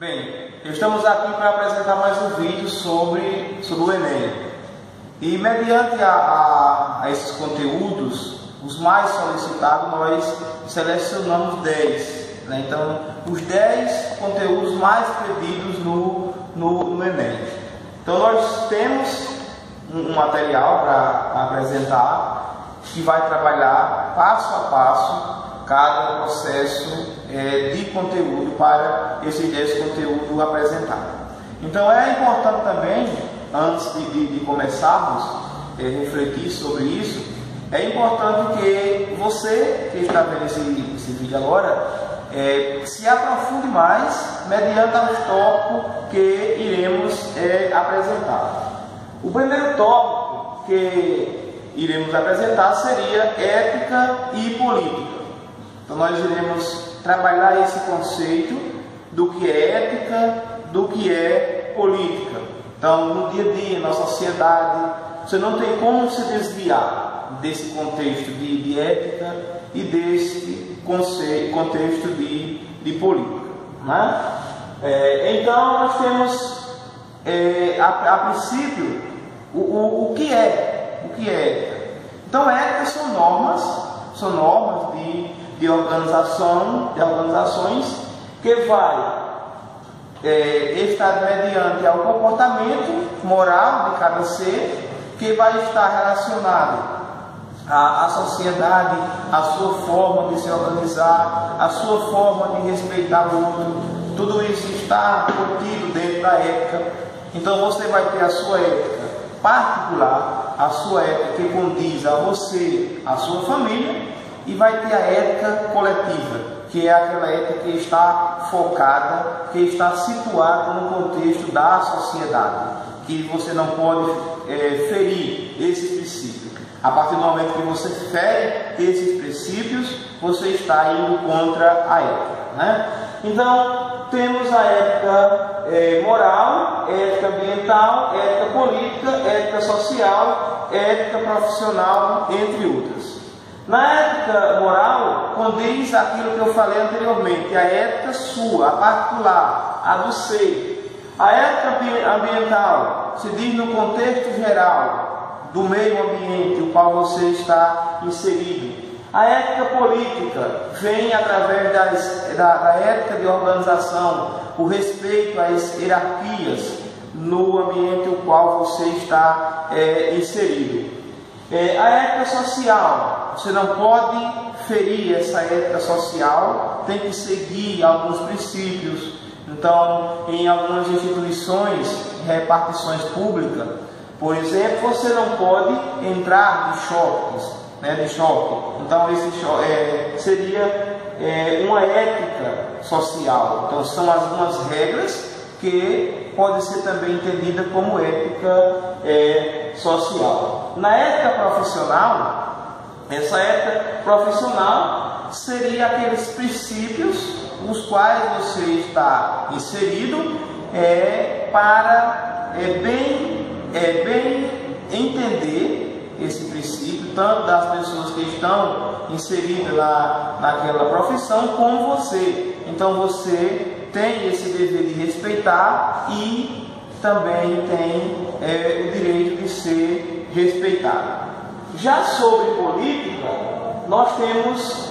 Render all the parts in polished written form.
Bem, estamos aqui para apresentar mais um vídeo sobre o Enem. E mediante a esses conteúdos, os mais solicitados, nós selecionamos 10. Né? Então, os 10 conteúdos mais pedidos no Enem. Então, nós temos um material para apresentar que vai trabalhar passo a passo cada processo de conteúdo para esses 10 conteúdos apresentados. Então é importante também, antes de começarmos a refletir sobre isso, é importante que você que está vendo esse vídeo agora se aprofunde mais mediante os tópicos que iremos apresentar. O primeiro tópico que iremos apresentar seria ética e política. Então nós iremos trabalhar esse conceito do que é ética, do que é política. Então no dia a dia, na sociedade, você não tem como se desviar desse contexto de ética e desse contexto de política. Né? Então nós temos a princípio o que é ética. Então ética são normas de organizações que vai estar mediante ao comportamento moral de cada ser, que vai estar relacionado à sociedade, à sua forma de se organizar, à sua forma de respeitar o outro. Tudo isso está contido dentro da ética. Então você vai ter a sua ética particular, a sua ética que condiz a você, a sua família, e vai ter a ética coletiva, que é aquela ética que está focada, que está situada no contexto da sociedade, que você não pode ferir esse princípio. A partir do momento que você fere esses princípios, você está indo contra a ética. Né? Então, temos a ética moral, ética ambiental, ética política, ética social, ética profissional, entre outras. Na ética moral, condiz aquilo que eu falei anteriormente, a ética sua, a particular, a do ser. A ética ambiental se diz no contexto geral do meio ambiente no qual você está inserido. A ética política vem através da ética de organização, o respeito às hierarquias no ambiente no qual você está inserido. A ética social, você não pode ferir essa ética social, tem que seguir alguns princípios. Então, em algumas instituições, repartições públicas, por exemplo, você não pode entrar de shopping. Então, esse seria uma ética social. Então, são algumas regras que pode ser também entendida como ética social. Na ética profissional, essa ética profissional seria aqueles princípios os quais você está inserido para bem entender esse princípio, tanto das pessoas que estão inseridas naquela profissão, como você. Então você tem esse dever de respeitar e também tem o direito de ser respeitado. Já sobre política, nós temos,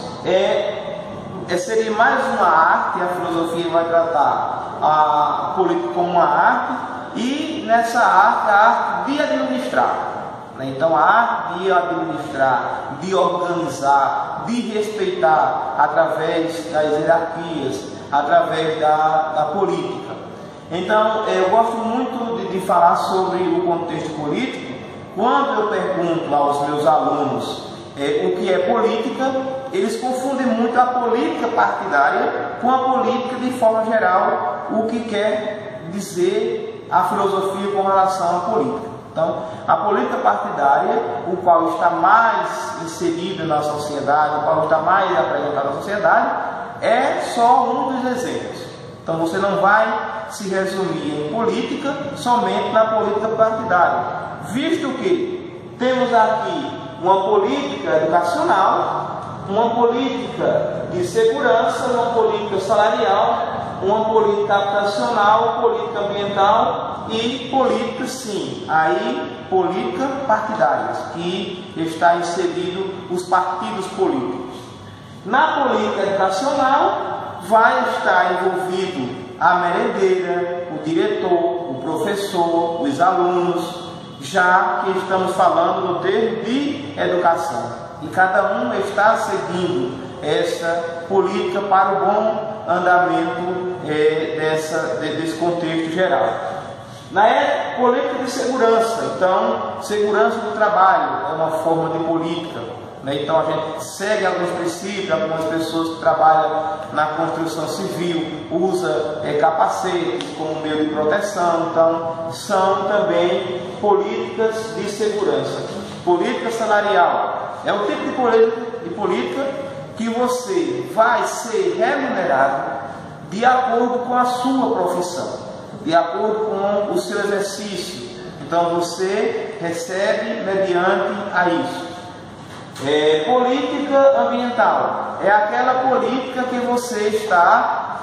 seria mais uma arte, a filosofia vai tratar a política como uma arte, e nessa arte, a arte de administrar. Então a arte de administrar, de organizar, de respeitar através das hierarquias, através da política. Então, eu gosto muito de falar sobre o contexto político. Quando eu pergunto aos meus alunos o que é política, eles confundem muito a política partidária com a política de forma geral, o que quer dizer a filosofia com relação à política. Então, a política partidária, o qual está mais inserido na sociedade, o qual está mais apresentado na sociedade, é só um dos exemplos. Então você não vai se resumir em política somente na política partidária, visto que temos aqui uma política educacional, uma política de segurança, uma política salarial, uma política habitacional, política ambiental e política, sim, aí política partidárias, que está inserido os partidos políticos. Na política educacional vai estar envolvido a merendeira, o diretor, o professor, os alunos, já que estamos falando no termo de educação. E cada um está seguindo essa política para o bom andamento desse contexto geral. Na política de segurança, então, segurança do trabalho é uma forma de política, né? Então a gente segue alguns princípios, algumas pessoas que trabalham na construção civil usam capacetes como meio de proteção, então são também políticas de segurança. Política salarial é o tipo de política que você vai ser remunerado de acordo com a sua profissão, de acordo com o seu exercício. Então você recebe mediante a isso. Política ambiental é aquela política que você está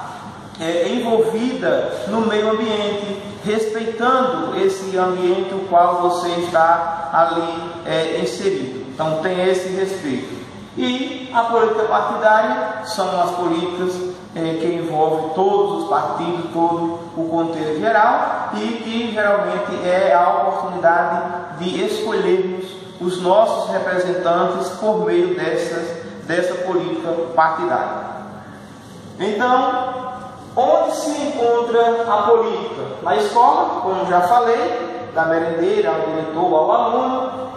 envolvida no meio ambiente, respeitando esse ambiente no qual você está ali inserido. Então tem esse respeito. E a política partidária são as políticas que envolvem todos os partidos, todo o contexto geral, e que geralmente é a oportunidade de escolhermos os nossos representantes por meio dessa política partidária. Então, onde se encontra a política? Na escola, como já falei, da merendeira ao diretor, ao aluno,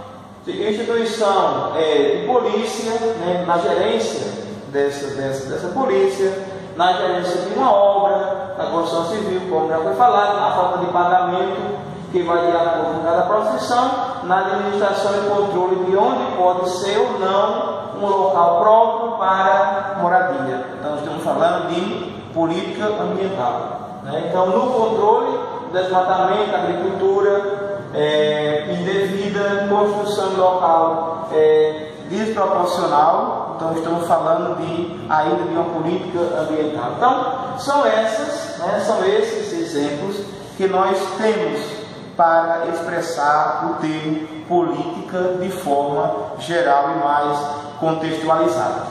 instituição de polícia, né, na gerência dessa polícia, na gerência de uma obra, na construção civil, como já foi falado, na forma de pagamento que vai de acordo com cada profissão, na administração e controle de onde pode ser ou não um local próprio para moradia. Então estamos falando de política ambiental, né? Então no controle do desmatamento, agricultura indevida, construção local desproporcional. Então estamos falando ainda de uma política ambiental. Então são esses exemplos que nós temos para expressar o termo política de forma geral e mais contextualizada.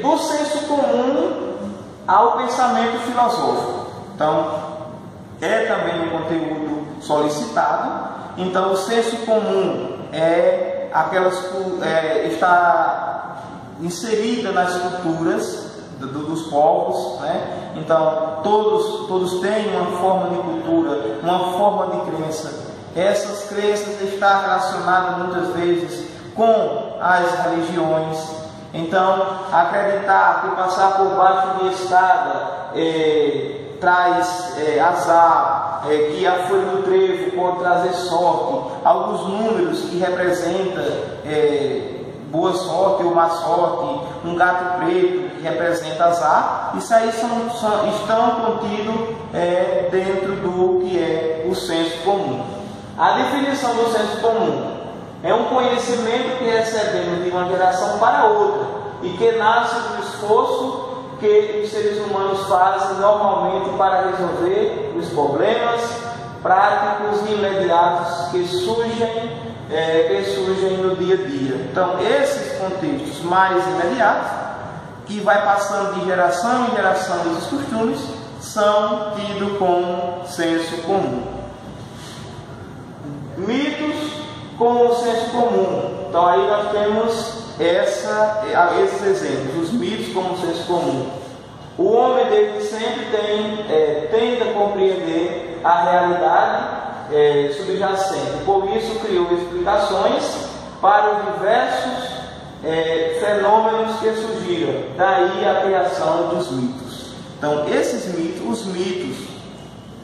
Do senso comum ao pensamento filosófico. Então, é também um conteúdo solicitado. Então, o senso comum está inserida nas culturas dos povos, né? Então todos têm uma forma de cultura, uma forma de crença. Essas crenças estão relacionadas muitas vezes com as religiões. Então acreditar que passar por baixo de escada traz azar, que a folha do trevo pode trazer sorte, alguns números que representam boa sorte ou má sorte, um gato preto que representa azar. Isso aí estão contidos dentro do que é o senso comum. A definição do senso comum é um conhecimento que recebemos de uma geração para outra e que nasce do esforço que os seres humanos fazem normalmente para resolver os problemas práticos e imediatos que surgem no dia a dia. Então, esses contextos mais imediatos, que vai passando de geração em geração esses costumes, são tidos como senso comum. Mitos com o senso comum. Então, aí nós temos esses exemplos, os mitos como senso comum. O homem desde sempre tende a compreender a realidade subjacente, por isso criou explicações para os diversos fenômenos que surgiram, daí a criação dos mitos. Então esses mitos, os mitos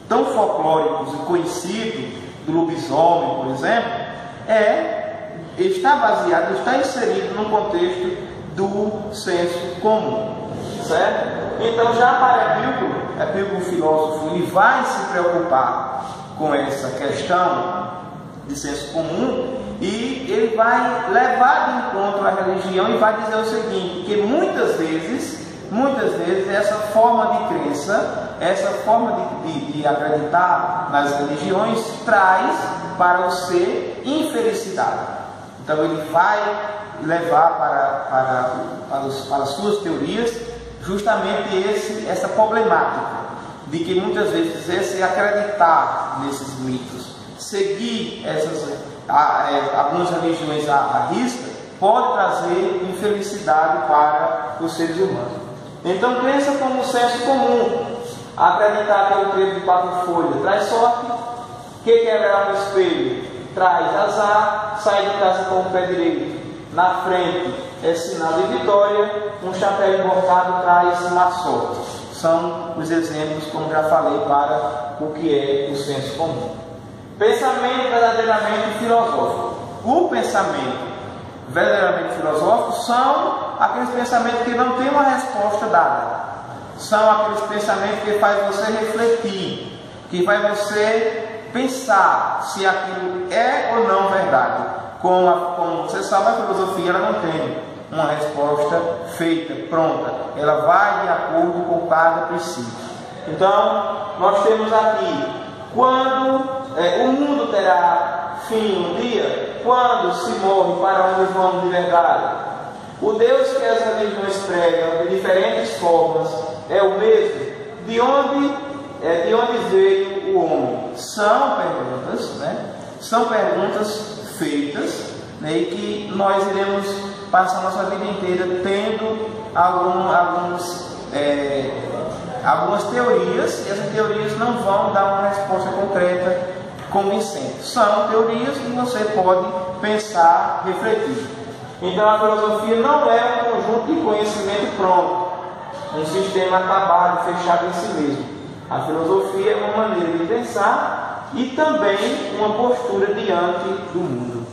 tão folclóricos e conhecidos do lobisomem, por exemplo, está inserido no contexto do senso comum, certo? Então já para Epígoro, o filósofo, ele vai se preocupar com essa questão de senso comum e ele vai levar de encontro a religião e vai dizer o seguinte, que muitas vezes muitas vezes essa forma de crença, essa forma de acreditar nas religiões traz para o ser infelicidade. Então ele vai levar para as suas teorias justamente essa problemática de que muitas vezes esse acreditar nesses mitos, seguir algumas religiões à risca, pode trazer infelicidade para os seres humanos. Então crença como um senso comum, acreditar que o trevo de 4 folhas traz sorte, que quebrar um espelho traz azar, sair de casa com o pé direito na frente é sinal de vitória, um chapéu embocado traz má sorte. São os exemplos, como já falei, para o que é o senso comum. Pensamento verdadeiramente filosófico. O pensamento verdadeiramente filosófico são aqueles pensamentos que não têm uma resposta dada. São aqueles pensamentos que faz você refletir, que faz você pensar se aquilo é ou não verdade. Como você sabe, a filosofia ela não tem uma resposta feita, pronta. Ela vai de acordo com cada princípio. Então, nós temos aqui, quando o mundo terá fim um dia, quando se morre, para onde vamos de verdade? O Deus que as religiões pregam de diferentes formas é o mesmo? De onde veio o homem? São perguntas, São perguntas feitas, e que nós iremos passar a nossa vida inteira tendo algumas teorias, e essas teorias não vão dar uma resposta concreta convincente. São teorias que você pode pensar, refletir. Então a filosofia não é um conjunto de conhecimento pronto, um sistema acabado, fechado em si mesmo. A filosofia é uma maneira de pensar e também uma postura diante do mundo.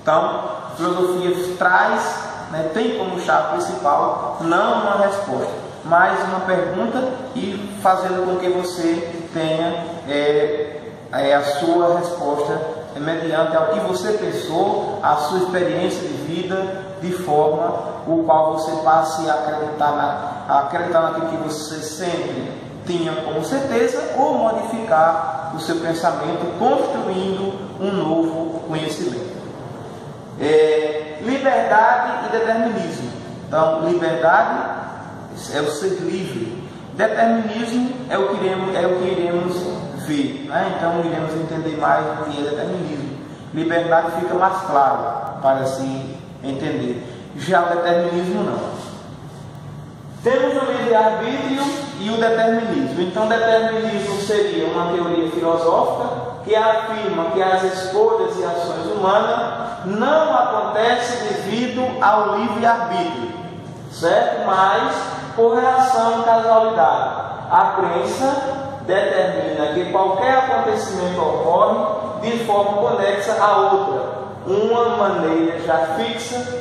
Então, a filosofia traz, tem como chave principal não uma resposta, mas uma pergunta, e fazendo com que você tenha a sua resposta mediante ao que você pensou, a sua experiência de vida, de forma o qual você passe a acreditar naquilo que você sempre tinha como certeza, ou modificar o seu pensamento, construindo um novo conhecimento. Liberdade e determinismo. Então, liberdade é o ser livre. Determinismo é o que iremos ver. Então, iremos entender mais o que é determinismo. Liberdade fica mais claro para se entender. Já o determinismo não. Temos o livre-arbítrio e o determinismo. Então, o determinismo seria uma teoria filosófica que afirma que as escolhas e ações humanas não acontecem devido ao livre-arbítrio, certo? Mas por relação à causalidade. A crença determina que qualquer acontecimento ocorre de forma conexa à outra, uma maneira já fixada,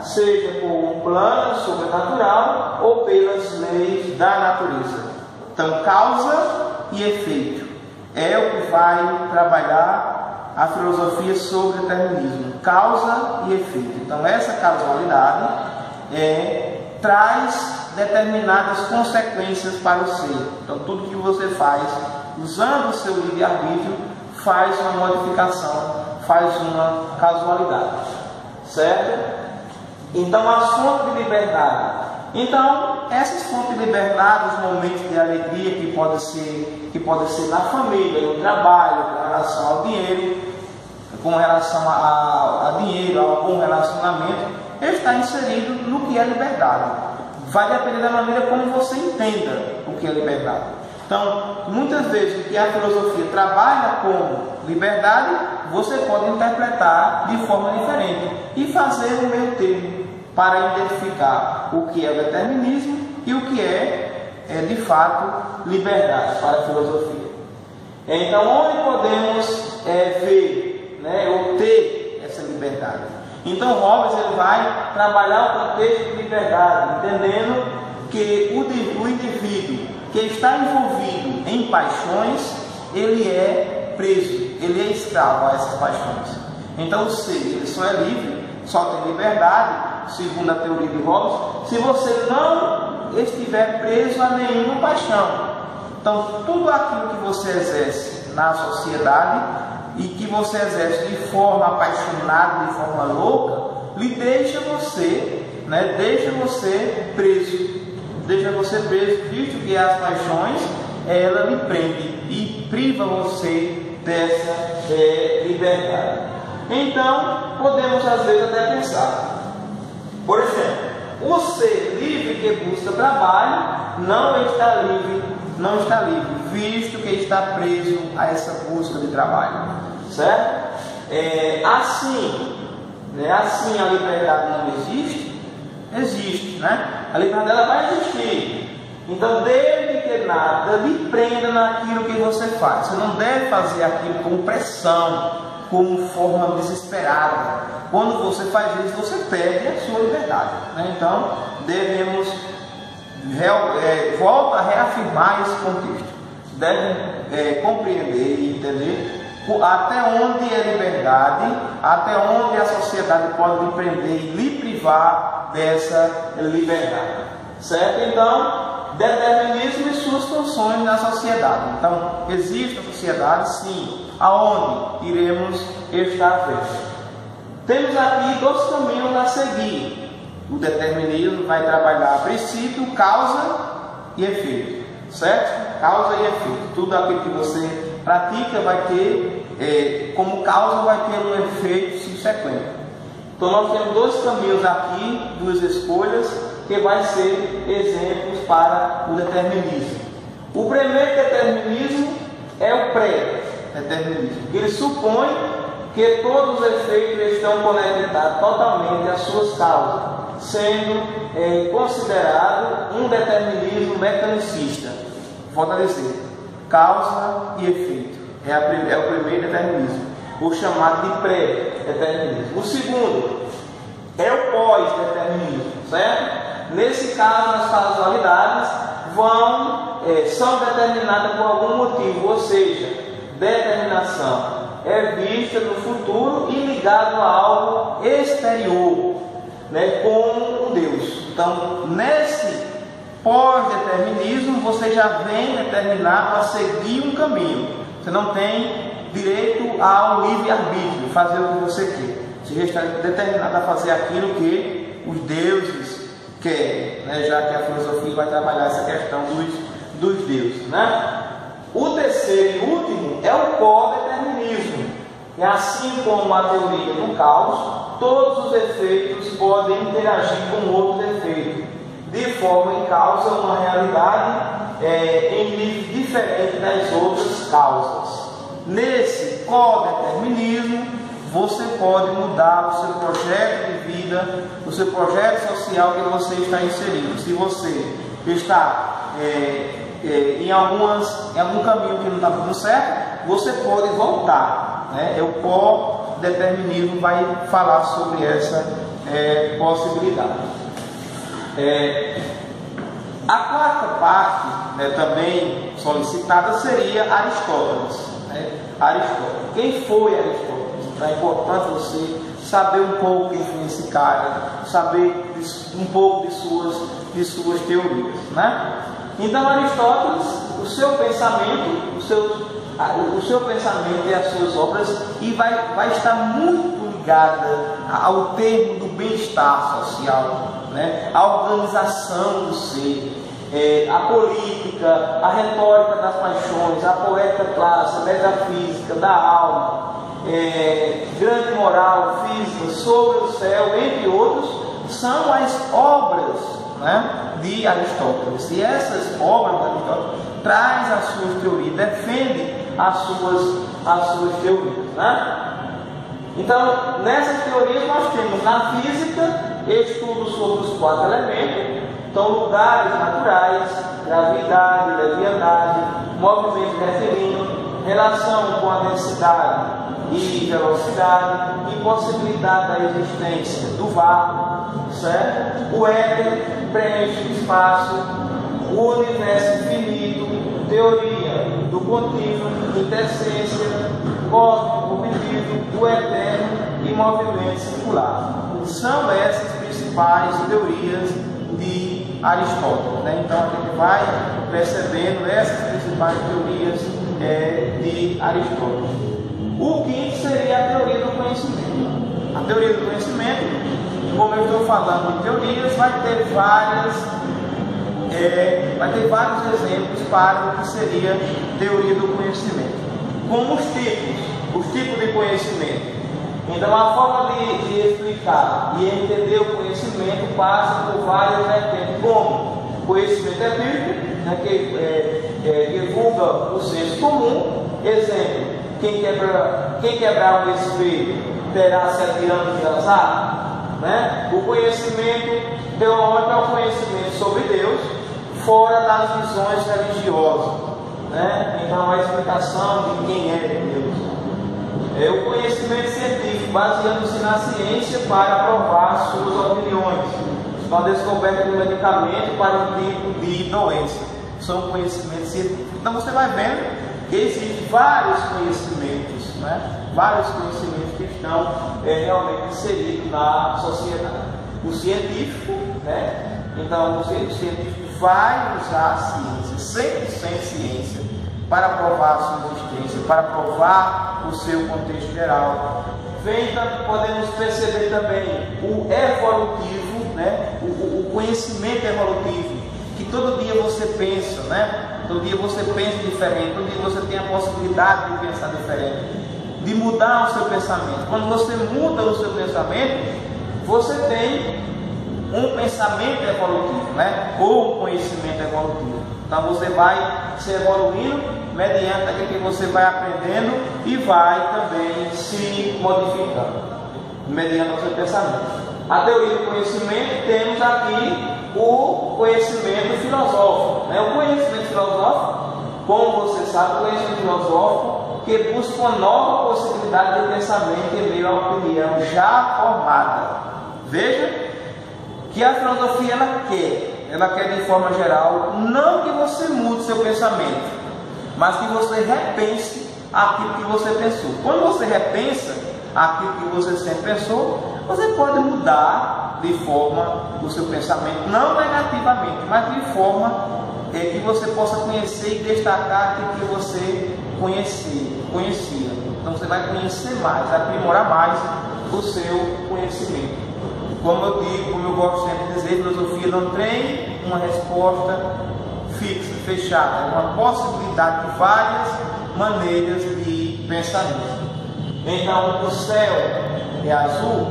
seja por um plano sobrenatural ou pelas leis da natureza. Então, causa e efeito é o que vai trabalhar a filosofia sobre determinismo, causa e efeito. Então, essa causalidade traz determinadas consequências para o ser. Então, tudo que você faz usando o seu livre-arbítrio faz uma modificação, faz uma causalidade, certo? Então, as fontes de liberdade. Então, essas fontes de liberdade, os momentos de alegria que pode ser na família, no trabalho, com relação ao dinheiro, com relação a dinheiro, a algum relacionamento, está inserido no que é liberdade. Vai depender da maneira como você entenda o que é liberdade. Então, muitas vezes o que a filosofia trabalha com liberdade, você pode interpretar de forma diferente e fazer o meio termo para identificar o que é o determinismo e o que é de fato liberdade para a filosofia. Então, onde podemos ver, ou ter essa liberdade? Então, Hobbes ele vai trabalhar o contexto de liberdade, entendendo que o indivíduo que está envolvido em paixões, ele é preso, ele é escravo a essas paixões. Então, o ser ele só é livre só tem liberdade, segundo a teoria de Hobbes, se você não estiver preso a nenhuma paixão. Então, tudo aquilo que você exerce na sociedade e que você exerce de forma apaixonada, de forma louca, lhe deixa você, deixa você preso. Deixa você preso, visto que as paixões, ela lhe prende e priva você dessa liberdade. Então, podemos às vezes até pensar, por exemplo, o ser livre que busca trabalho não está livre, visto que está preso a essa busca de trabalho, certo? Assim a liberdade não existe, a liberdade ela vai existir. Então, desde que nada lhe prenda naquilo que você faz, você não deve fazer aquilo com pressão, com forma desesperada. Quando você faz isso, você perde a sua liberdade, Então, devemos volta a reafirmar esse contexto. Devem compreender e entender até onde é liberdade, até onde a sociedade pode lhe prender e lhe privar dessa liberdade, certo? Então, determinismo e suas funções na sociedade. Então, existe a sociedade, sim, aonde iremos estar vendo. Temos aqui dois caminhos a seguir. O determinismo vai trabalhar a princípio causa e efeito, certo? Causa e efeito. Tudo aquilo que você pratica vai ter, como causa, vai ter um efeito subsequente. Então nós temos dois caminhos aqui, duas escolhas, que vai ser exemplos para o determinismo. O primeiro determinismo é o pré-determinismo. Ele supõe que todos os efeitos estão conectados totalmente às suas causas, sendo considerado um determinismo mecanicista. Volto a dizer, causa e efeito. É o primeiro determinismo, o chamado de pré-determinismo. O segundo é o pós-determinismo, certo? Nesse caso, as causalidades são determinadas por algum motivo, ou seja, determinação é vista no futuro e ligado a algo exterior, como um Deus. Então, nesse pós-determinismo, você já vem determinado a seguir um caminho. Você não tem direito ao livre-arbítrio, fazer o que você quer. Você já está determinado a fazer aquilo que os deuses querem, já que a filosofia vai trabalhar essa questão dos deuses. O terceiro e último é o co-determinismo. E assim como a teoria do caos, todos os efeitos podem interagir com outros efeitos, de forma que causa uma realidade em nível diferente das outras causas. Nesse co-determinismo, você pode mudar o seu projeto de vida, o seu projeto social que você está inserido. Se você está em algum caminho que não está dando certo, você pode voltar. O co-determinismo vai falar sobre essa possibilidade. A quarta parte, também solicitada, seria Aristóteles. Aristóteles. Quem foi Aristóteles? Então é importante você saber um pouco quem foi esse cara, saber um pouco de suas teorias. Então Aristóteles, o seu pensamento e as suas obras vai estar muito ligada ao termo do bem-estar social, a organização do ser, a política, a retórica das paixões, a poética clássica, a metafísica da alma, grande moral, física, sobre o céu, entre outros, são as obras de Aristóteles. E essas obras de Aristóteles traz as suas teorias, defende as suas teorias. Então, nessas teorias nós temos na física estudos sobre os 4 elementos, então lugares naturais, gravidade, leviandade, movimento retilíneo, relação com a densidade e velocidade, impossibilidade da existência do vácuo, certo? O éter preenche o espaço, o universo infinito, teoria do contínuo, intercência, cósmico, obtido, o eterno e movimento circular. são essas principais teorias de Aristóteles, né? Então a gente vai percebendo essas principais teorias de Aristóteles. O quinto seria a teoria do conhecimento. A teoria do conhecimento, como eu estou falando de teorias, vai ter vários exemplos para o que seria teoria do conhecimento. Como os tipos de conhecimento. Então a forma de explicar e entender o conhecimento passa por várias vertentes, como conhecimento empírico, né, que divulga o senso comum. Exemplo: quem quebrar um espelho terá 7 anos de azar. Né? O conhecimento teológico é o conhecimento sobre Deus, fora das visões religiosas. Né? Então a explicação de quem é Deus. O conhecimento científico, baseando-se na ciência para provar suas opiniões. A descoberta de um medicamento para um tipo de doença. São conhecimentos científicos. Então você vai vendo que existem vários conhecimentos, né? Vários conhecimentos que estão realmente inseridos na sociedade. O científico, né? Então o científico vai usar a ciência, 100% ciência, para provar a sua existência, para provar o seu contexto geral. Podemos perceber também o evolutivo, né? O conhecimento evolutivo, que todo dia você pensa, né? Todo dia você pensa diferente, todo dia você tem a possibilidade de pensar diferente, de mudar o seu pensamento. Quando você muda o seu pensamento, você tem um pensamento evolutivo, né? Ou um conhecimento evolutivo. Então você vai se evoluindo mediante aquilo que você vai aprendendo e vai também se modificando mediante o seu pensamento. A teoria do conhecimento, temos aqui o conhecimento filosófico, né? O conhecimento filosófico, como você sabe, o conhecimento filosófico que busca uma nova possibilidade de pensamento em meio à opinião já formada. Veja que a filosofia ela quer de forma geral, não que você mude seu pensamento, mas que você repense aquilo que você pensou. Quando você repensa aquilo que você sempre pensou, você pode mudar de forma o seu pensamento, não negativamente, mas de forma que você possa conhecer e destacar aquilo que você conhecia. Então você vai conhecer mais, aprimorar mais o seu conhecimento. Como eu digo, como eu gosto sempre de dizer, filosofia não tem uma resposta fixa, fechada, é uma possibilidade de várias maneiras de pensamento. Então, o céu é azul?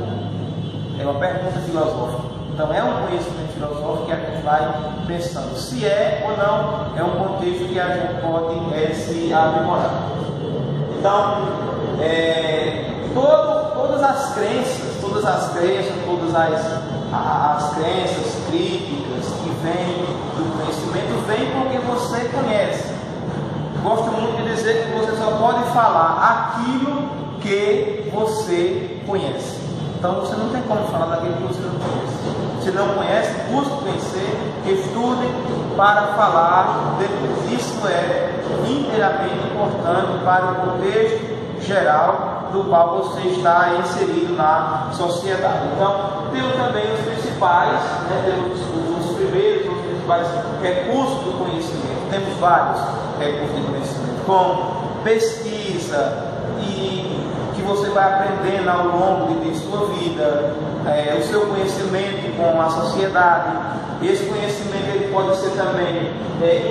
É uma pergunta filosófica. Então, é um conhecimento filosófico que a gente vai pensando se é ou não, é um contexto que a gente pode se aprimorar. Então, todas as crenças, todas as crenças críticas que vêm do conhecimento, vêm porque você conhece. Gosto muito de dizer que você só pode falar aquilo que você conhece. Então você não tem como falar daquilo que você não conhece. Se não conhece, busque conhecer, estude para falar depois. Isso é inteiramente importante para o contexto geral do qual você está inserido na sociedade. Então, temos também os principais, temos os principais recursos do conhecimento. Temos vários recursos de conhecimento, como pesquisa, e que você vai aprendendo ao longo de sua vida, o seu conhecimento com a sociedade. Esse conhecimento ele pode ser também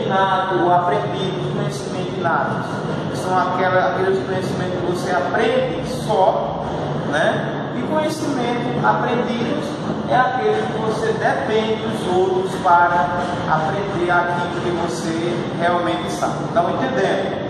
inato ou aprendido, conhecimento inato. São aqueles conhecimentos que você aprende só, né? E conhecimento aprendidos é aquele que você depende dos outros para aprender aquilo que você realmente sabe. Então, entendendo?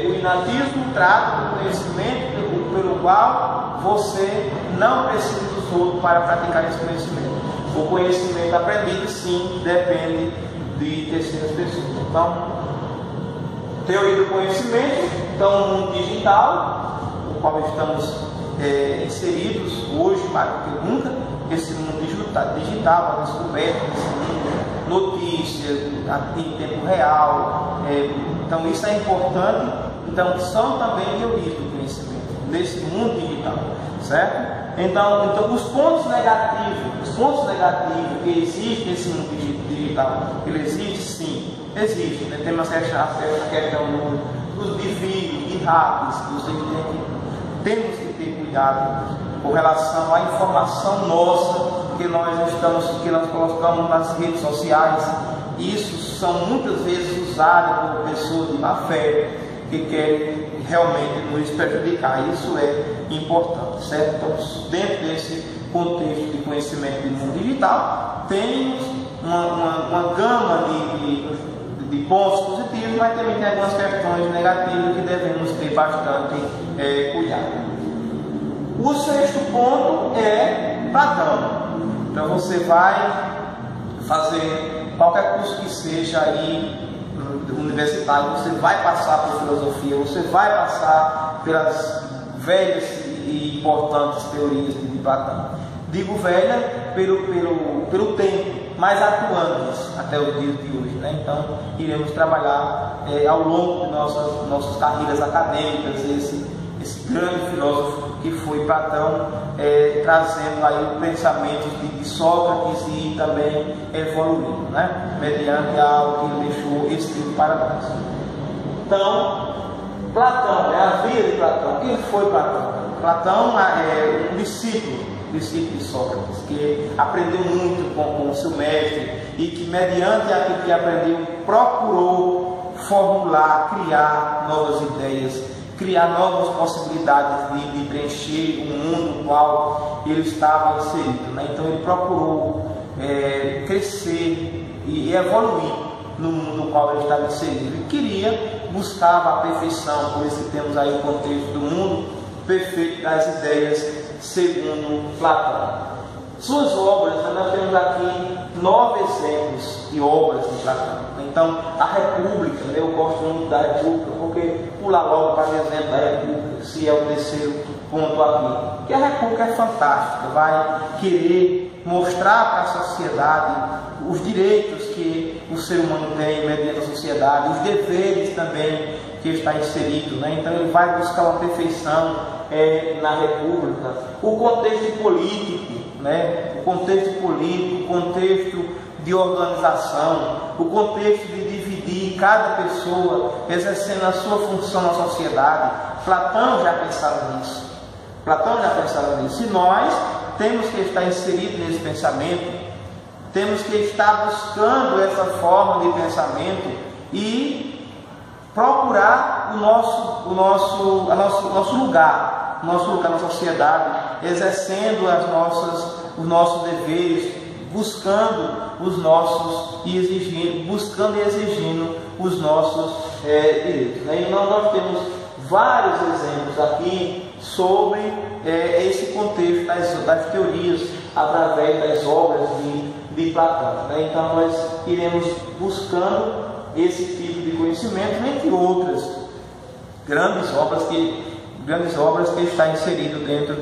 O inatismo trata do conhecimento pelo qual você não precisa dos outros para praticar esse conhecimento. O conhecimento aprendido, sim, depende de terceiras pessoas. Então, teoria do conhecimento, então, no mundo digital, no qual estamos inseridos hoje, mais do que nunca, esse mundo digital, a descoberta desse mundo, notícias em tempo real. Então isso é importante. Então são também teorias do conhecimento nesse mundo digital, certo? Então os pontos negativos que existem nesse mundo digital, ele existe sim, existe, né? Temos a questão dos desvios, de hackers, temos que ter cuidado com relação à informação nossa que nós colocamos nas redes sociais. Isso são muitas vezes usadas por pessoas de má fé que querem realmente nos prejudicar. Isso é importante, certo? Então, dentro desse contexto de conhecimento do mundo digital, temos uma gama de pontos positivos, mas também tem algumas questões negativas que devemos ter bastante cuidado. O sexto ponto é Platão. Então você vai fazer qualquer curso que seja aí universitário, você vai passar por filosofia, você vai passar pelas velhas e importantes teorias de Platão. Digo velha pelo tempo, mas atuantes até os dias de hoje, né? Então iremos trabalhar ao longo de nossas carreiras acadêmicas esse grande filósofo que foi Platão, trazendo aí o pensamento de Sócrates e também evoluindo, né? Mediante algo que ele deixou escrito para nós. Então, Platão, a vida de Platão. Quem foi Platão? Platão é um discípulo de Sócrates, que aprendeu muito com o seu mestre e que, mediante aquilo que aprendeu, procurou formular, criar novas ideias, criar novas possibilidades de preencher o mundo no qual ele estava inserido, né? Então ele procurou crescer e evoluir no mundo no qual ele estava inserido. Ele queria, buscava a perfeição, por isso que temos aí o contexto do mundo perfeito das ideias segundo Platão. Suas obras, nós temos aqui 9 exemplos de obras de Platão. Então, a República, eu gosto muito da República, porque pular logo para o exemplo da República, se é o terceiro ponto aqui. Que a República é fantástica, vai querer mostrar para a sociedade os direitos que o ser humano tem mediante a sociedade, os deveres também que está inserido, né? Então ele vai buscar uma perfeição na República. O contexto político, né? O contexto político, o contexto de organização, o contexto de dividir cada pessoa exercendo a sua função na sociedade. Platão já pensava nisso. E nós temos que estar inseridos nesse pensamento, temos que estar buscando essa forma de pensamento e procurar o nosso lugar na sociedade, exercendo os nossos deveres, buscando e exigindo os nossos direitos. E nós temos vários exemplos aqui sobre esse contexto das teorias através das obras de Platão. Então nós iremos buscando esse tipo de conhecimento, entre outras grandes obras que está inserido dentro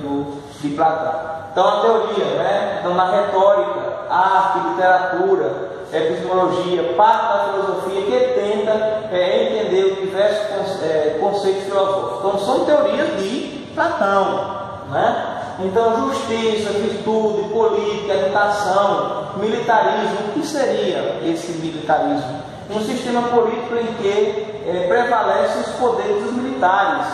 de Platão. Então a teoria, né? Então, na retórica, arte, literatura, epistemologia, parte da filosofia que tenta entender os diversos conceitos filosóficos. Então são teorias de Platão, né? Então justiça, virtude, política, educação, militarismo. O que seria esse militarismo? Um sistema político em que prevalecem os poderes dos militares,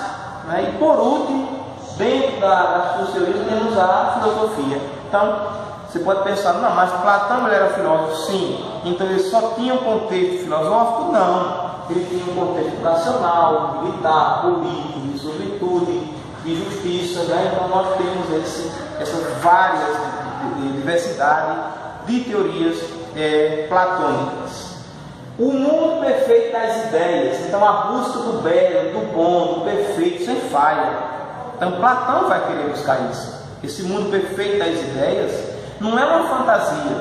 né? E por último, dentro das suas teorias, temos a filosofia. Então, você pode pensar, não, mas Platão ele era filósofo, sim. Então ele só tinha um contexto filosófico? Não. Ele tinha um contexto educacional, militar, político, de solitude, de justiça, né? Então nós temos essa várias diversidade de teorias platônicas. O mundo perfeito das ideias, então a busca do belo, do bom, do perfeito, sem falha. Então Platão vai querer buscar isso. Esse mundo perfeito das ideias não é uma fantasia.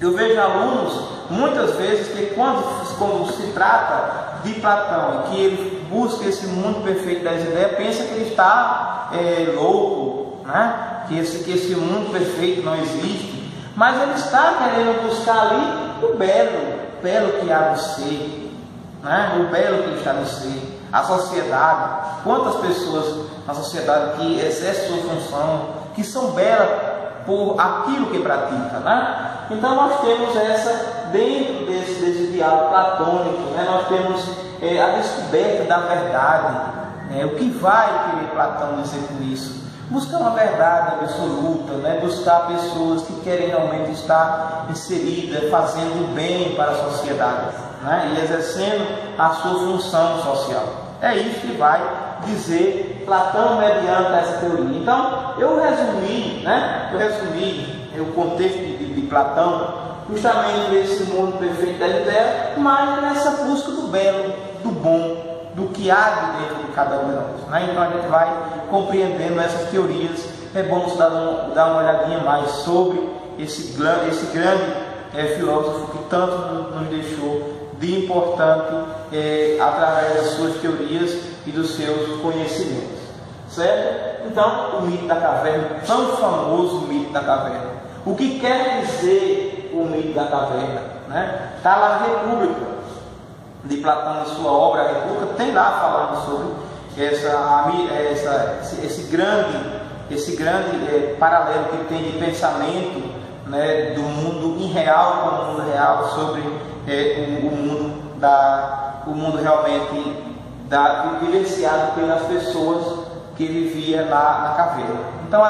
Eu vejo alunos, muitas vezes, que quando se trata de Platão e que ele busca esse mundo perfeito das ideias, pensa que ele está louco, né? que esse mundo perfeito não existe. Mas ele está querendo buscar ali o belo que há no ser, né? O belo que está no ser, a sociedade. Quantas pessoas na sociedade que exercem sua função, que são belas por aquilo que pratica, né? Então nós temos essa, dentro desse diálogo platônico, né? Nós temos a descoberta da verdade, né? O que vai querer Platão dizer com isso? Buscar uma verdade absoluta, né? Buscar pessoas que querem realmente estar inseridas, fazendo bem para a sociedade, né? E exercendo a sua função social. É isso que vai dizer Platão mediante essa teoria. Então, eu resumi, né? O contexto de Platão justamente nesse mundo perfeito da ideia, mas nessa busca do belo, do bom, do que há de dentro de cada um de nós, né? Então a gente vai compreendendo essas teorias. É bom dar uma olhadinha mais sobre esse grande filósofo que tanto nos deixou de importante através das suas teorias e dos seus conhecimentos, certo? Então, o mito da caverna, tão famoso mito da caverna. O que quer dizer o mito da caverna, né? Está lá na República de Platão, em sua obra A República, tem lá falando sobre esse grande paralelo que tem de pensamento, né, do mundo irreal com o mundo real, sobre o mundo realmente vivenciado pelas pessoas que viviam na caverna. Então,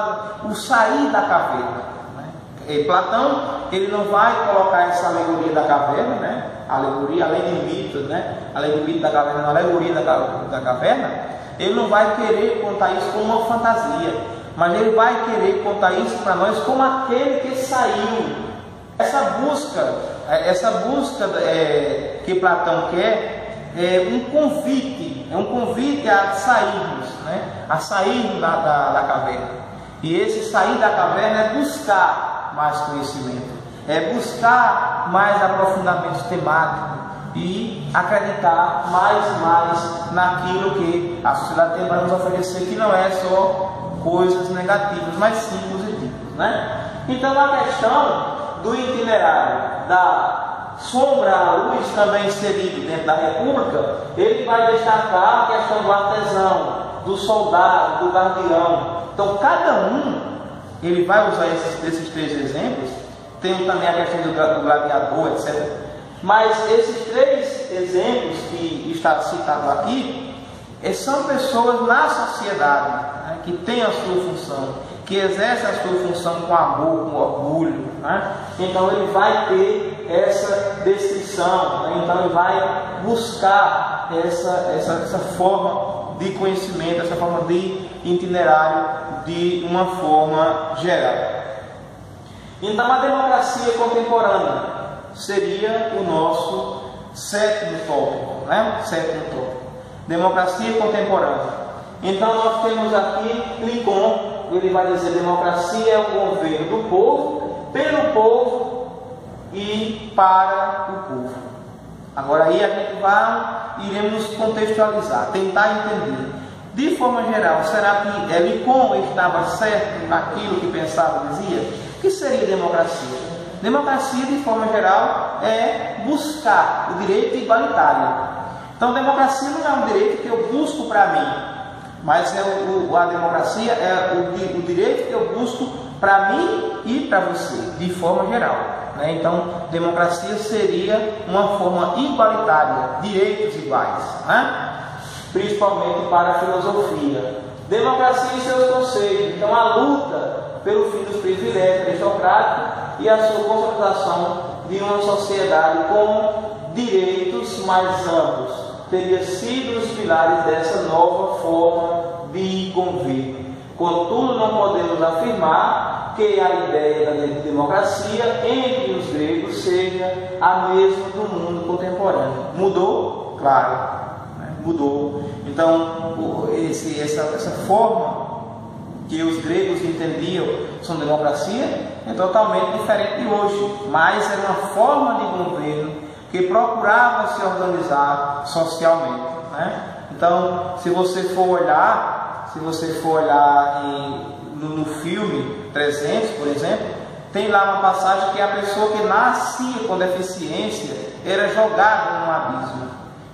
o sair da caverna, né? Platão, ele não vai colocar essa alegoria da caverna, né? Alegoria, além de mito, né? Além do mito da caverna, a alegoria da caverna, ele não vai querer contar isso como uma fantasia, mas ele vai querer contar isso para nós como aquele que saiu. Essa busca que Platão quer é um convite a sairmos, né? A sairmos da caverna. E esse sair da caverna é buscar mais conhecimento, é buscar mais aprofundamento temático e acreditar mais e mais naquilo que a sociedade tem para nos oferecer, que não é só coisas negativas, mas sim positivas, né? Então a questão do itinerário da sombra à luz, também inserido dentro da República, ele vai destacar a questão do artesão, do soldado, do guardião. Então cada um, ele vai usar esses três exemplos. Tem também a questão do gladiador, etc. Mas esses três exemplos que está citado aqui são pessoas na sociedade, né, que têm a sua função, que exercem a sua função com amor, com orgulho, né? Então ele vai ter essa descrição, né? Então ele vai buscar essa forma de conhecimento, essa forma de itinerário de uma forma geral. Então a democracia contemporânea seria o nosso sétimo tópico, né? Sétimo tópico. Democracia contemporânea. Então nós temos aqui Lincoln. Ele vai dizer: democracia é o governo do povo, pelo povo e para o povo. Agora aí a gente iremos contextualizar, tentar entender. De forma geral, será que Lincoln estava certo naquilo que pensava e dizia? O que seria democracia? Democracia, de forma geral, é buscar o direito igualitário. Então, democracia não é um direito que eu busco para mim, mas a democracia é o direito que eu busco para mim e para você, de forma geral, né? Então, democracia seria uma forma igualitária, direitos iguais, né? Principalmente para a filosofia. Democracia e seus conceitos. Então, a luta pelo fim dos privilégios aristocráticos e a sua consolidação de uma sociedade com direitos mais amplos teria sido os pilares dessa nova forma de governo. Contudo, não podemos afirmar que a ideia da democracia entre os gregos seja a mesma do mundo contemporâneo. Mudou? Claro, né? Mudou. Então, essa forma que os gregos entendiam sobre democracia é totalmente diferente de hoje, mas era uma forma de governo que procurava se organizar socialmente, né? Então, se você for olhar no filme 300, por exemplo, tem lá uma passagem que a pessoa que nascia com deficiência era jogada num abismo.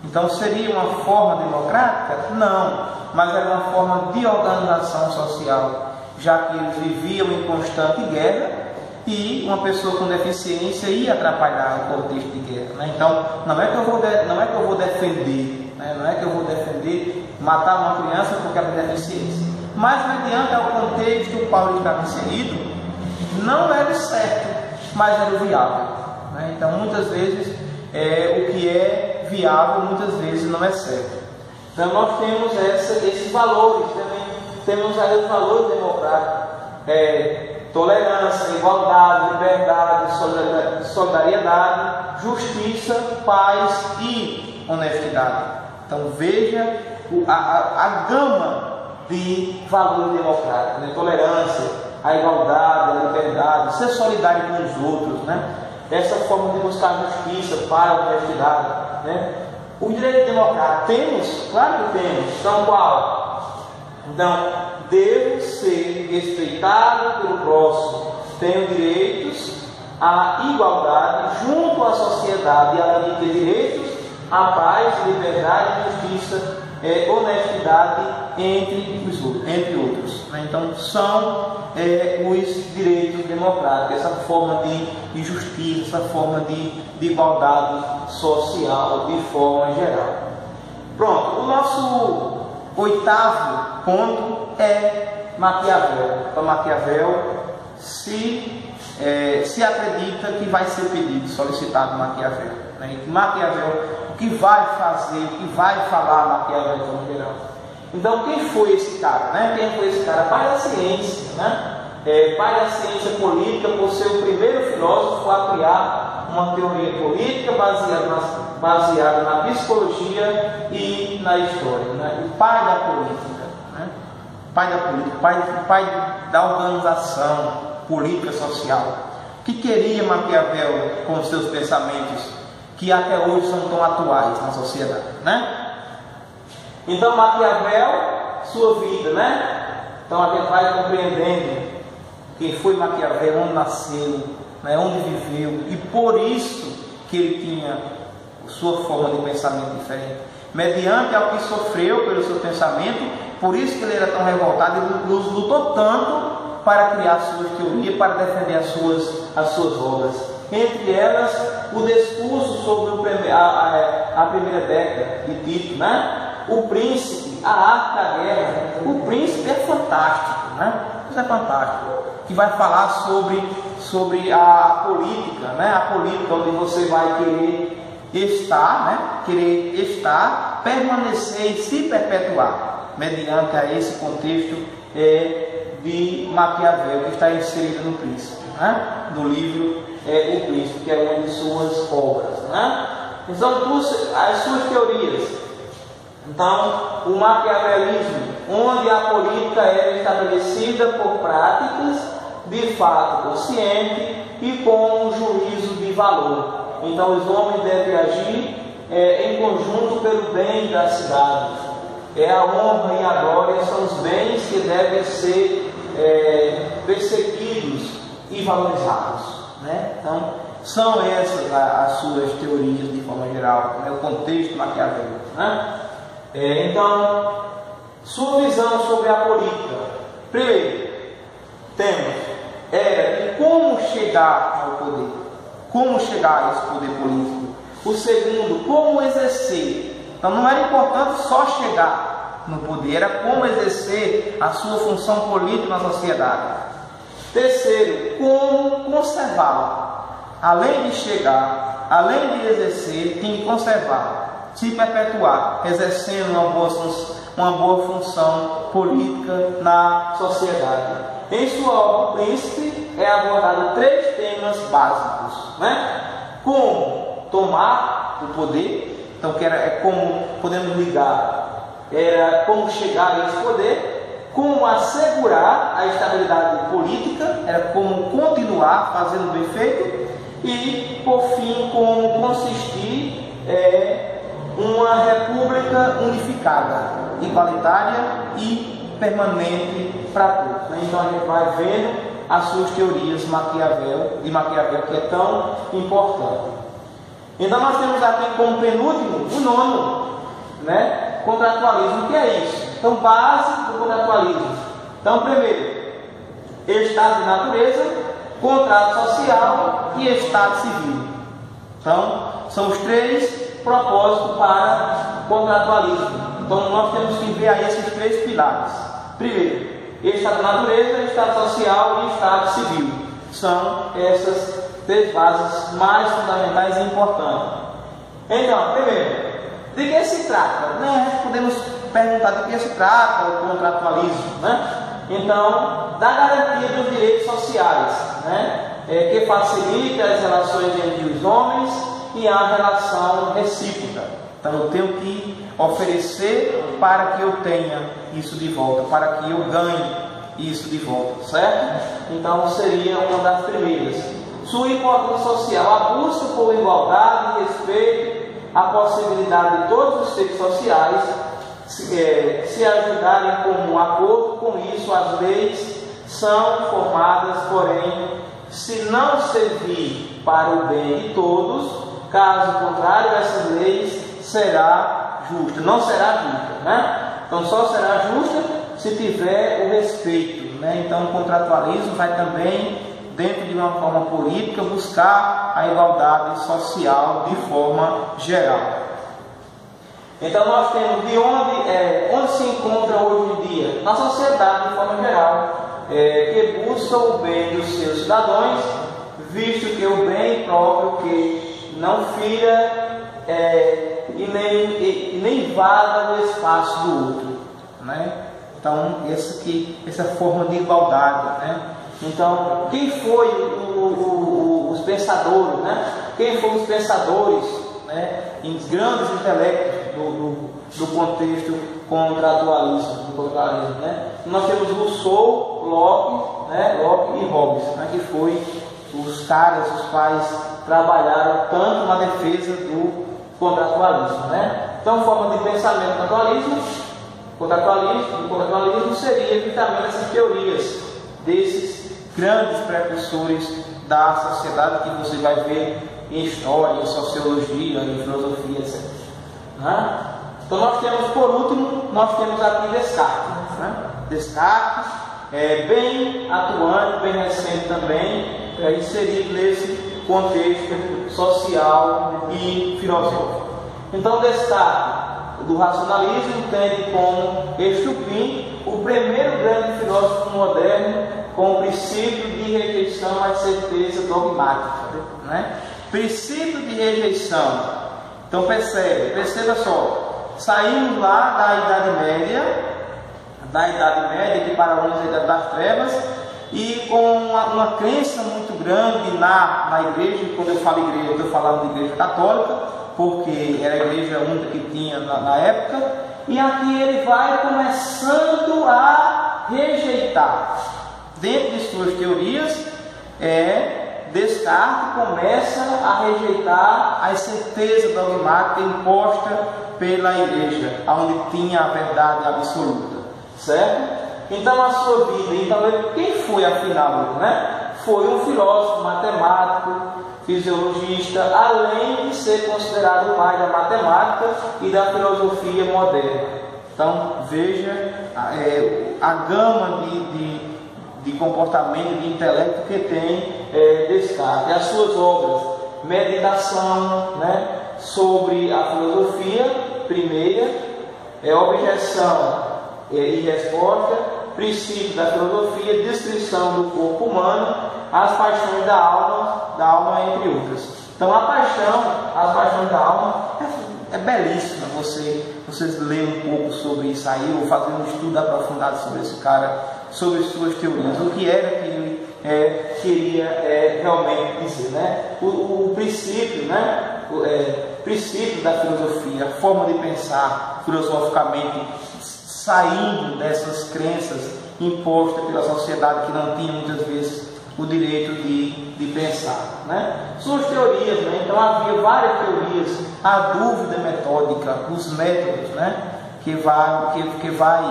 Então, seria uma forma democrática? Não, mas era uma forma de organização social. já que eles viviam em constante guerra e uma pessoa com deficiência ia atrapalhar o contexto de guerra, né? Então, não é que eu vou defender, né? Não é que eu vou defender matar uma criança porque ela tem deficiência, mas mediante ao contexto do qual ele estava inserido, não era o certo, mas era o viável, né? Então, muitas vezes, o que é viável, muitas vezes não é certo. Então, nós temos esses valores, também temos aí os valores democráticos, tolerância, igualdade, liberdade, solidariedade, justiça, paz e honestidade. Então veja a gama de valores democráticos, né? Tolerância, a igualdade, a liberdade, ser solidário com os outros, né? Essa forma de buscar justiça, paz, honestidade, né? O direito democrático temos? Claro que temos. Então qual? Então, devo ser respeitado pelo próximo. Tenho direitos à igualdade junto à sociedade, e além de ter direitos à paz, liberdade, justiça, honestidade, entre outros. Então, são os direitos democráticos, essa forma de justiça, essa forma de igualdade social de forma geral. Pronto, o nosso 8º ponto é Maquiavel. Então, Maquiavel se acredita que vai ser pedido, solicitado Maquiavel, né? Maquiavel, o que vai fazer, o que vai falar Maquiavel em geral. Então, quem foi esse cara, né? Quem foi esse cara? Pai da ciência, né? Pai da ciência política, por ser o primeiro filósofo a criar uma teoria política baseada na psicologia e na história, né? O pai da política, né? Pai da organização política social. O que queria Maquiavel com os seus pensamentos, que até hoje são tão atuais na sociedade, né? Então, Maquiavel, sua vida, né? Então, a gente vai compreendendo quem foi Maquiavel, onde nasceu, né? Onde viveu, e por isso que ele tinha sua forma de pensamento diferente. Mediante ao que sofreu pelo seu pensamento, por isso que ele era tão revoltado e lutou tanto para criar suas teorias, para defender as suas obras. Entre elas, o discurso sobre a primeira década de Tito, né? O Príncipe, a arte da guerra. O Príncipe é fantástico, né? Isso é fantástico. Que vai falar sobre a política, né? A política onde você vai querer estar, né? Querer estar, permanecer e se perpetuar, mediante a esse contexto de Maquiavel, que está inserido no Príncipe, né? No livro O Príncipe, que é uma de suas obras, né? Então, as suas teorias. Então, o maquiavelismo, onde a política era estabelecida por práticas de fato consciente e com um juízo de valor. Então, os homens devem agir em conjunto pelo bem da cidade. A honra e a glória são os bens que devem ser perseguidos e valorizados, né? Então, são essas as suas teorias de forma geral, né? O contexto maquiavélico, né? Então, sua visão sobre a política. Primeiro, temos de como chegar ao poder, como chegar a esse poder político. O segundo, como exercer. Então, não era importante só chegar no poder, era como exercer a sua função política na sociedade. Terceiro, como conservá-la. Além de chegar, além de exercer, tem que conservar, se perpetuar, exercendo uma boa função política na sociedade. Em sua obra, O Príncipe, é abordado 3 temas básicos, né? Como tomar o poder, então que é como podemos ligar, era como chegar a esse poder, como assegurar a estabilidade política, era como continuar fazendo bem feito, e por fim, como consistir uma república unificada, igualitária e permanente para todos. Então a gente vai vendo as suas teorias de Maquiavel, que é tão importante. Então nós temos aqui como penúltimo o 9º, né? Contratualismo. O que é isso? Então, base do contratualismo. Então, primeiro, estado de natureza, contrato social e estado civil. Então, são os três propósitos para contratualismo. Então, nós temos que ver aí esses três pilares. Primeiro, estado de natureza, estado social e estado civil. São essas três bases mais fundamentais e importantes. Então, primeiro, de que se trata? Podemos perguntar de que se trata o contratualismo, Então, da garantia dos direitos sociais, que facilita as relações entre os homens e a relação recíproca. Então, eu tenho que oferecer para que eu tenha isso de volta, para que eu ganhe isso de volta, certo? Então, seria uma das primeiras. Sua importância social, a busca por igualdade e respeito, a possibilidade de todos os seios sociais se ajudarem em comum acordo com isso. As leis são formadas, porém, se não servir para o bem de todos, caso contrário, essas leis não será justa, Então, só será justa se tiver o respeito, Então, o contratualismo vai também, dentro de uma forma política, buscar a igualdade social de forma geral. Então, nós temos de onde se encontra hoje em dia, na sociedade de forma geral, que busca o bem dos seus cidadãos, visto que o bem próprio que não fira e nem invada o espaço do outro, Então, essa forma de igualdade, Então, quem foi os pensadores, Quem foram os pensadores, em grandes intelectos do contexto contratualismo, Nós temos Rousseau, Locke e Hobbes, que foi os caras, os quais trabalharam tanto na defesa do contratualismo, Então, forma de pensamento contratualismo seria justamente essas teorias desses grandes precursores da sociedade que você vai ver em história, em sociologia, em filosofia, etc. Então, nós temos, por último, aqui Descartes. Descartes bem atuante, bem recente também, inserido nesse contexto social e filosófico. Então, Descartes, do racionalismo, entende como estupim o primeiro grande filósofo moderno com o princípio de rejeição à certeza dogmática. Princípio de rejeição. Então, perceba só, saímos lá da Idade Média, que para uns é a Idade das Trevas, e com uma crença muito grande na igreja. Quando eu falo igreja, eu estou falando de igreja católica, porque era a igreja única que tinha na época, e aqui ele vai começando a rejeitar. Dentro de suas teorias, Descartes começa a rejeitar a certeza dogmática imposta pela igreja, onde tinha a verdade absoluta, certo? Então, a sua vida, quem foi afinal? Foi um filósofo, matemático, fisiologista, além de ser considerado o pai da matemática e da filosofia moderna. Então, veja a gama de comportamento, de intelecto que tem Descartes. As suas obras, Meditação, sobre a filosofia, primeira, Objeção e Resposta, Princípio da filosofia, Descrição do corpo humano, As paixões da alma, entre outras. Então, as paixões da alma é belíssima. Vocês lerem um pouco sobre isso aí, ou fazer um estudo aprofundado sobre esse cara, sobre suas teorias, o que era que ele queria realmente dizer, o princípio, princípio da filosofia, a forma de pensar filosoficamente, saindo dessas crenças impostas pela sociedade que não tinha muitas vezes o direito de pensar, Suas teorias, então havia várias teorias, a dúvida metódica, os métodos, que vai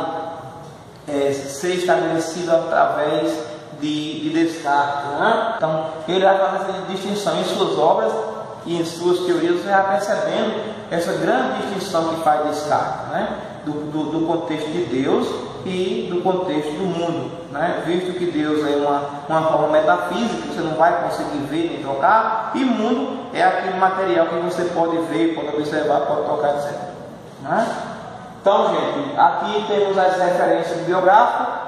ser estabelecido através de Descartes, Então, ele vai fazer essa distinção em suas obras e em suas teorias. Você vai percebendo essa grande distinção que faz Descartes, do contexto de Deus e do contexto do mundo, né? Visto que Deus é uma forma metafísica, você não vai conseguir ver nem tocar, e mundo é aquele material que você pode ver, pode observar, pode tocar, etc. Né? Então, gente, aqui temos as referências bibliográficas.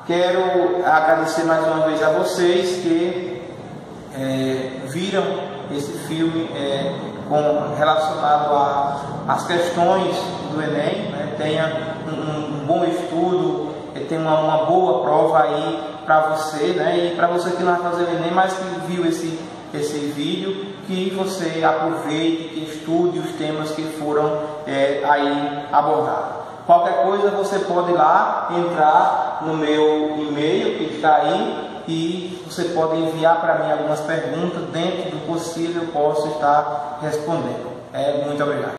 Quero agradecer mais uma vez a vocês que viram esse filme relacionado às questões do Enem, né? Tenha um bom estudo, tenha uma boa prova aí para você, né? E para você que não vai fazer o Enem, mas que viu esse vídeo, que você aproveite, que estude os temas que foram aí abordados. Qualquer coisa você pode ir lá, entrar no meu e-mail que está aí, e você pode enviar para mim algumas perguntas. Dentro do possível eu posso estar respondendo. Muito obrigado.